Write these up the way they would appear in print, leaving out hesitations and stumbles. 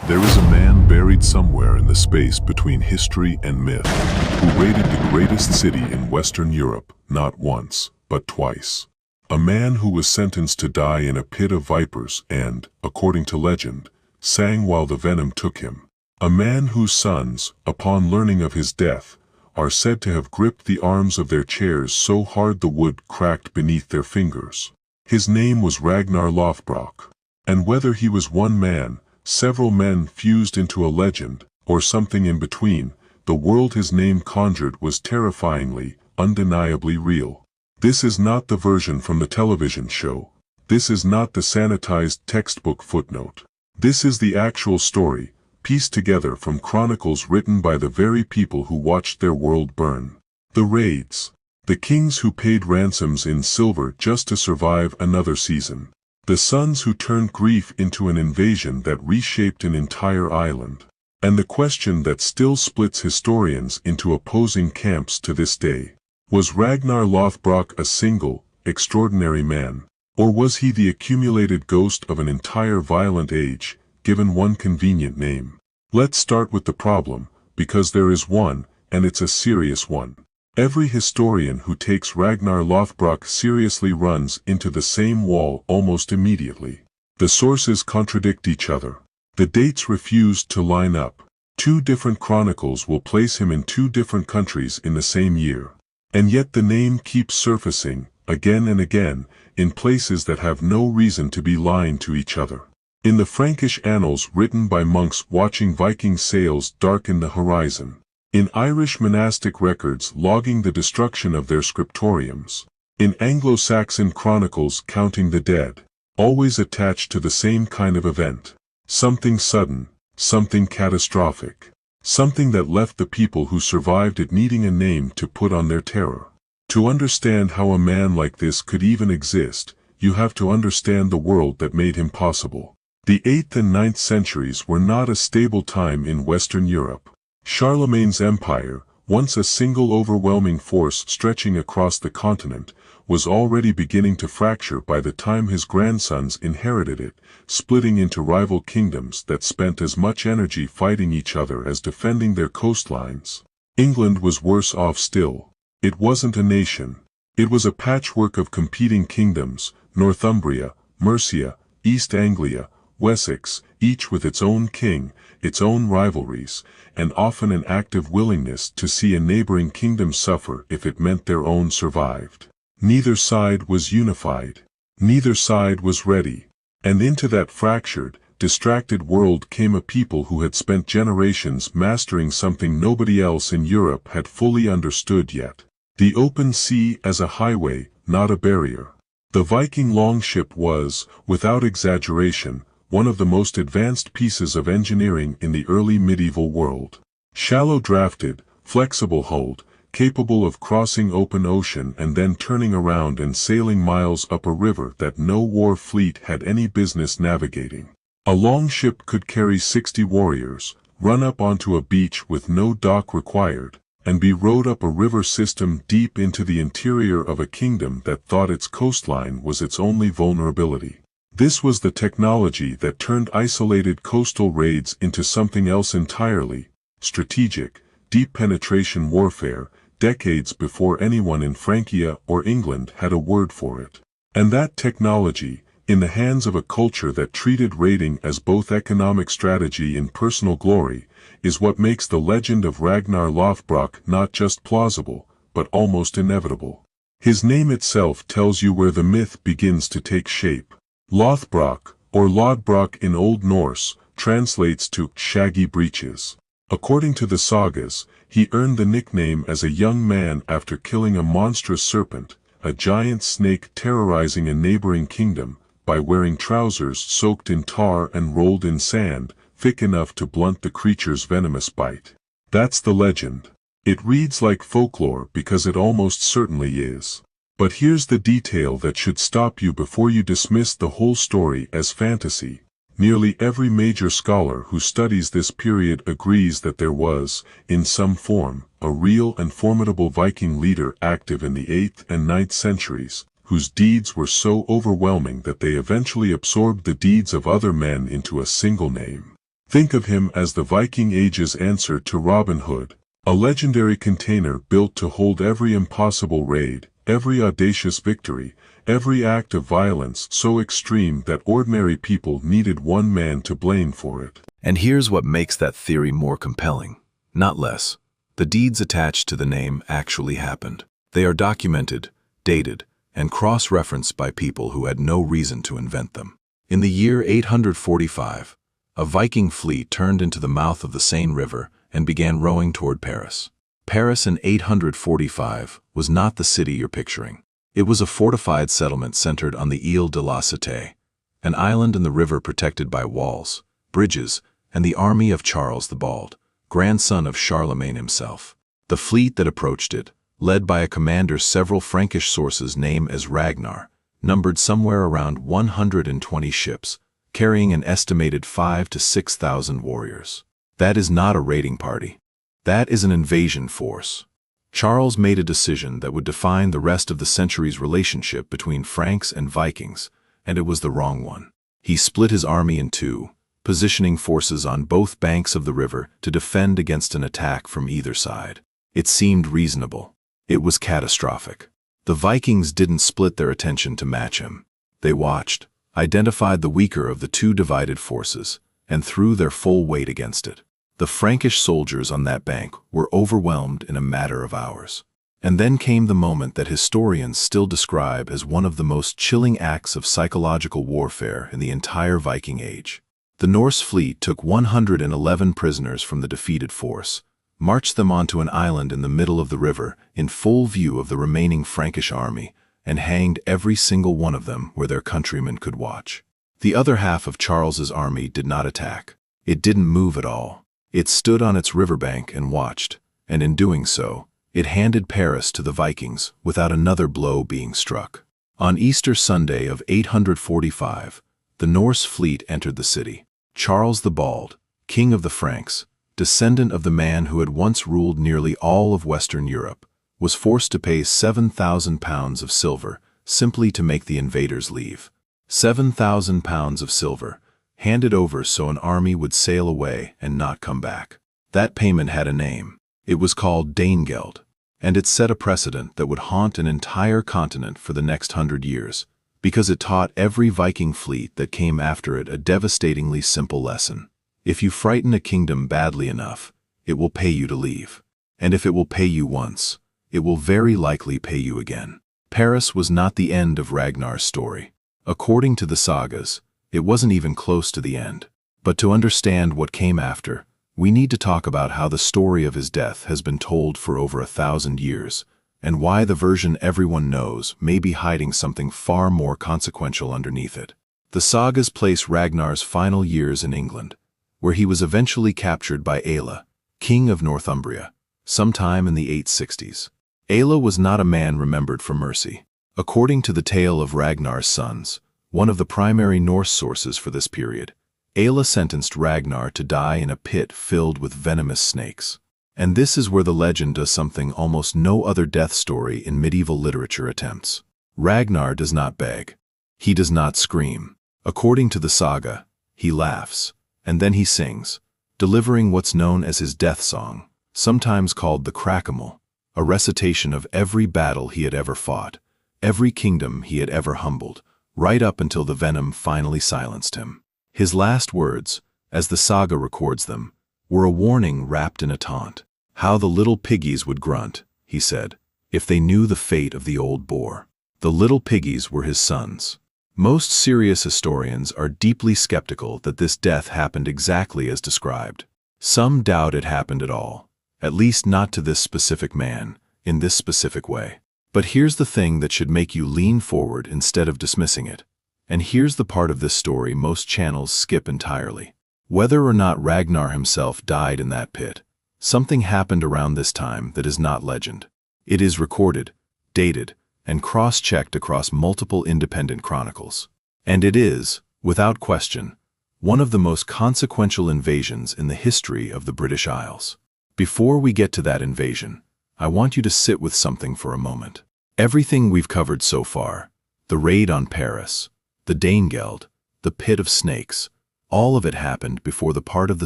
There is a man buried somewhere in the space between history and myth, who raided the greatest city in Western Europe, not once, but twice. A man who was sentenced to die in a pit of vipers and, according to legend, sang while the venom took him. A man whose sons, upon learning of his death, are said to have gripped the arms of their chairs so hard the wood cracked beneath their fingers. His name was Ragnar Lothbrok. And whether he was one man, several men fused into a legend, or something in between, the world his name conjured was terrifyingly, undeniably real. This is not the version from the television show. This is not the sanitized textbook footnote. This is the actual story, pieced together from chronicles written by the very people who watched their world burn. The raids. The kings who paid ransoms in silver just to survive another season. The sons who turned grief into an invasion that reshaped an entire island. And the question that still splits historians into opposing camps to this day. Was Ragnar Lothbrok a single, extraordinary man? Or was he the accumulated ghost of an entire violent age, given one convenient name? Let's start with the problem, because there is one, and it's a serious one. Every historian who takes Ragnar Lothbrok seriously runs into the same wall almost immediately. The sources contradict each other. The dates refuse to line up. Two different chronicles will place him in two different countries in the same year. And yet the name keeps surfacing, again and again, in places that have no reason to be lying to each other. In the Frankish annals written by monks watching Viking sails darken the horizon. In Irish monastic records logging the destruction of their scriptoriums. In Anglo-Saxon chronicles counting the dead. Always attached to the same kind of event. Something sudden, something catastrophic. Something that left the people who survived it needing a name to put on their terror. To understand how a man like this could even exist, you have to understand the world that made him possible. The 8th and 9th centuries were not a stable time in Western Europe. Charlemagne's empire, once a single overwhelming force stretching across the continent, was already beginning to fracture by the time his grandsons inherited it, splitting into rival kingdoms that spent as much energy fighting each other as defending their coastlines. England was worse off still. It wasn't a nation. It was a patchwork of competing kingdoms, Northumbria, Mercia, East Anglia, Wessex, each with its own king, its own rivalries, and often an active willingness to see a neighboring kingdom suffer if it meant their own survived. Neither side was unified. Neither side was ready. And into that fractured, distracted world came a people who had spent generations mastering something nobody else in Europe had fully understood yet. The open sea as a highway, not a barrier. The Viking longship was, without exaggeration, one of the most advanced pieces of engineering in the early medieval world. Shallow drafted, flexible hulled, capable of crossing open ocean and then turning around and sailing miles up a river that no war fleet had any business navigating. A longship could carry 60 warriors, run up onto a beach with no dock required, and be rowed up a river system deep into the interior of a kingdom that thought its coastline was its only vulnerability. This was the technology that turned isolated coastal raids into something else entirely, strategic, deep penetration warfare, decades before anyone in Francia or England had a word for it. And that technology, in the hands of a culture that treated raiding as both economic strategy and personal glory, is what makes the legend of Ragnar Lothbrok not just plausible, but almost inevitable. His name itself tells you where the myth begins to take shape. Lothbrok, or Lodbrok in Old Norse, translates to shaggy breeches. According to the sagas, he earned the nickname as a young man after killing a monstrous serpent, a giant snake terrorizing a neighboring kingdom, by wearing trousers soaked in tar and rolled in sand, thick enough to blunt the creature's venomous bite. That's the legend. It reads like folklore because it almost certainly is. But here's the detail that should stop you before you dismiss the whole story as fantasy. Nearly every major scholar who studies this period agrees that there was, in some form, a real and formidable Viking leader active in the 8th and 9th centuries, whose deeds were so overwhelming that they eventually absorbed the deeds of other men into a single name. Think of him as the Viking Age's answer to Robin Hood, a legendary container built to hold every impossible raid, every audacious victory, every act of violence so extreme that ordinary people needed one man to blame for it. And here's what makes that theory more compelling, not less. The deeds attached to the name actually happened. They are documented, dated, and cross-referenced by people who had no reason to invent them. In the year 845, a Viking fleet turned into the mouth of the Seine River and began rowing toward Paris. Paris in 845 was not the city you're picturing. It was a fortified settlement centered on the Île de la Cité, an island in the river protected by walls, bridges, and the army of Charles the Bald, grandson of Charlemagne himself. The fleet that approached it, led by a commander several Frankish sources name as Ragnar, numbered somewhere around 120 ships, carrying an estimated 5,000 to 6,000 warriors. That is not a raiding party. That is an invasion force. Charles made a decision that would define the rest of the century's relationship between Franks and Vikings, and it was the wrong one. He split his army in two, positioning forces on both banks of the river to defend against an attack from either side. It seemed reasonable. It was catastrophic. The Vikings didn't split their attention to match him. They watched, identified the weaker of the two divided forces, and threw their full weight against it. The Frankish soldiers on that bank were overwhelmed in a matter of hours. And then came the moment that historians still describe as one of the most chilling acts of psychological warfare in the entire Viking Age. The Norse fleet took 111 prisoners from the defeated force, marched them onto an island in the middle of the river in full view of the remaining Frankish army, and hanged every single one of them where their countrymen could watch. The other half of Charles's army did not attack. It didn't move at all. It stood on its riverbank and watched, and in doing so, it handed Paris to the Vikings without another blow being struck. On Easter Sunday of 845, the Norse fleet entered the city. Charles the Bald, king of the Franks, descendant of the man who had once ruled nearly all of Western Europe, was forced to pay 7,000 pounds of silver simply to make the invaders leave. 7,000 pounds of silver, handed over so an army would sail away and not come back. That payment had a name. It was called Danegeld, and it set a precedent that would haunt an entire continent for the next 100 years, because it taught every Viking fleet that came after it a devastatingly simple lesson. If you frighten a kingdom badly enough, it will pay you to leave. And if it will pay you once, it will very likely pay you again. Paris was not the end of Ragnar's story. According to the sagas, it wasn't even close to the end. But to understand what came after, we need to talk about how the story of his death has been told for over 1,000 years, and why the version everyone knows may be hiding something far more consequential underneath it. The sagas place Ragnar's final years in England, where he was eventually captured by Aelle, king of Northumbria, sometime in the 860s. Aelle was not a man remembered for mercy. According to the tale of Ragnar's sons, one of the primary Norse sources for this period, Aelle sentenced Ragnar to die in a pit filled with venomous snakes. And this is where the legend does something almost no other death story in medieval literature attempts. Ragnar does not beg. He does not scream. According to the saga, he laughs, and then he sings, delivering what's known as his death song, sometimes called the Crackhamel, a recitation of every battle he had ever fought, every kingdom he had ever humbled, right up until the venom finally silenced him. His last words, as the saga records them, were a warning wrapped in a taunt. How the little piggies would grunt, he said, if they knew the fate of the old boar. The little piggies were his sons. Most serious historians are deeply skeptical that this death happened exactly as described. Some doubt it happened at all, at least not to this specific man, in this specific way. But here's the thing that should make you lean forward instead of dismissing it. And here's the part of this story most channels skip entirely. Whether or not Ragnar himself died in that pit, something happened around this time that is not legend. It is recorded, dated, and cross-checked across multiple independent chronicles. And it is, without question, one of the most consequential invasions in the history of the British Isles. Before we get to that invasion, I want you to sit with something for a moment. Everything we've covered so far, the raid on Paris, the Danegeld, the pit of snakes, All of it happened before the part of the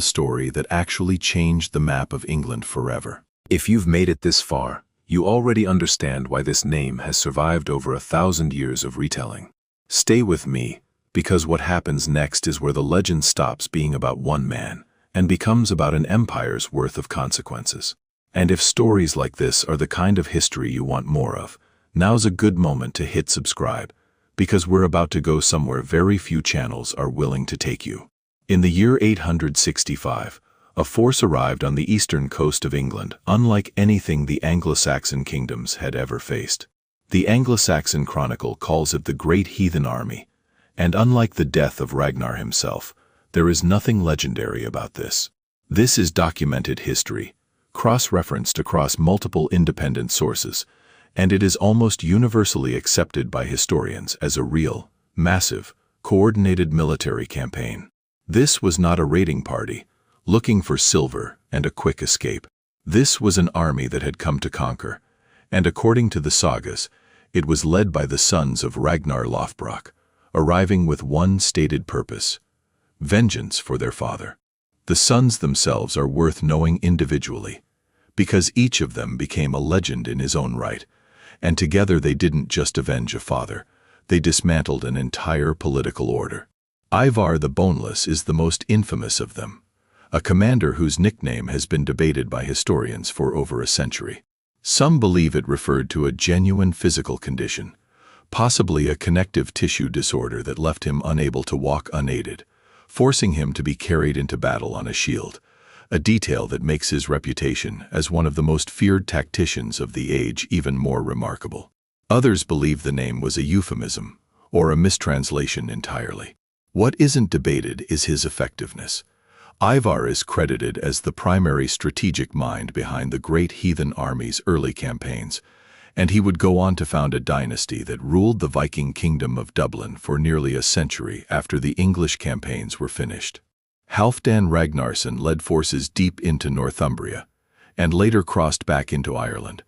story that actually changed the map of England forever. If you've made it this far, you already understand why this name has survived over 1,000 years of retelling. Stay with me, because what happens next is where the legend stops being about one man and becomes about an empire's worth of consequences. And if stories like this are the kind of history you want more of, now's a good moment to hit subscribe, because we're about to go somewhere very few channels are willing to take you. In the year 865, a force arrived on the eastern coast of England, unlike anything the Anglo-Saxon kingdoms had ever faced. The Anglo-Saxon Chronicle calls it the Great Heathen Army, and unlike the death of Ragnar himself, there is nothing legendary about this. This is documented history, cross-referenced across multiple independent sources, and it is almost universally accepted by historians as a real, massive, coordinated military campaign. This was not a raiding party, looking for silver and a quick escape. This was an army that had come to conquer, and according to the sagas, it was led by the sons of Ragnar Lothbrok, arriving with one stated purpose: vengeance for their father. The sons themselves are worth knowing individually, because each of them became a legend in his own right, and together they didn't just avenge a father, they dismantled an entire political order. Ivar the Boneless is the most infamous of them, a commander whose nickname has been debated by historians for over a century. Some believe it referred to a genuine physical condition, possibly a connective tissue disorder that left him unable to walk unaided, forcing him to be carried into battle on a shield, a detail that makes his reputation as one of the most feared tacticians of the age even more remarkable. Others believe the name was a euphemism, or a mistranslation entirely. What isn't debated is his effectiveness. Ivar is credited as the primary strategic mind behind the Great Heathen Army's early campaigns, and he would go on to found a dynasty that ruled the Viking kingdom of Dublin for nearly a century after the English campaigns were finished. Halfdan Ragnarsson led forces deep into Northumbria, and later crossed back into Ireland,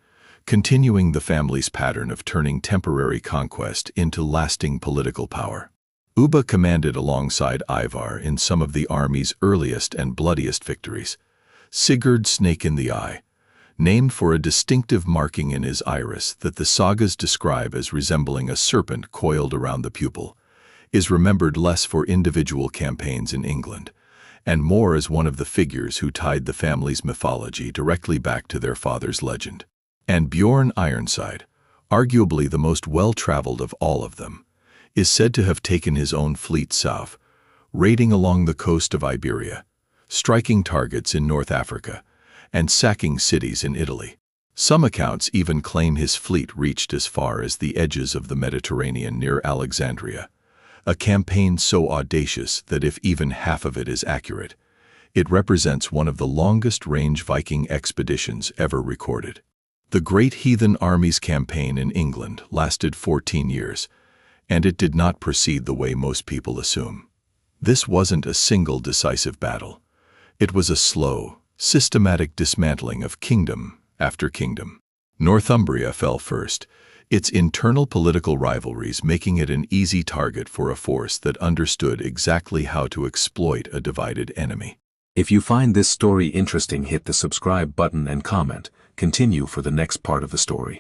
continuing the family's pattern of turning temporary conquest into lasting political power. Ubba commanded alongside Ivar in some of the army's earliest and bloodiest victories. Sigurd Snake in the Eye, named for a distinctive marking in his iris that the sagas describe as resembling a serpent coiled around the pupil, is remembered less for individual campaigns in England, and more as one of the figures who tied the family's mythology directly back to their father's legend. And Björn Ironside, arguably the most well-traveled of all of them, is said to have taken his own fleet south, raiding along the coast of Iberia, striking targets in North Africa, and sacking cities in Italy. Some accounts even claim his fleet reached as far as the edges of the Mediterranean near Alexandria, a campaign so audacious that if even half of it is accurate, it represents one of the longest-range Viking expeditions ever recorded. The Great Heathen Army's campaign in England lasted 14 years, and it did not proceed the way most people assume. This wasn't a single decisive battle. It was a slow, systematic dismantling of kingdom after kingdom. Northumbria fell first, its internal political rivalries making it an easy target for a force that understood exactly how to exploit a divided enemy. If you find this story interesting, hit the subscribe button and comment. Continue for the next part of the story.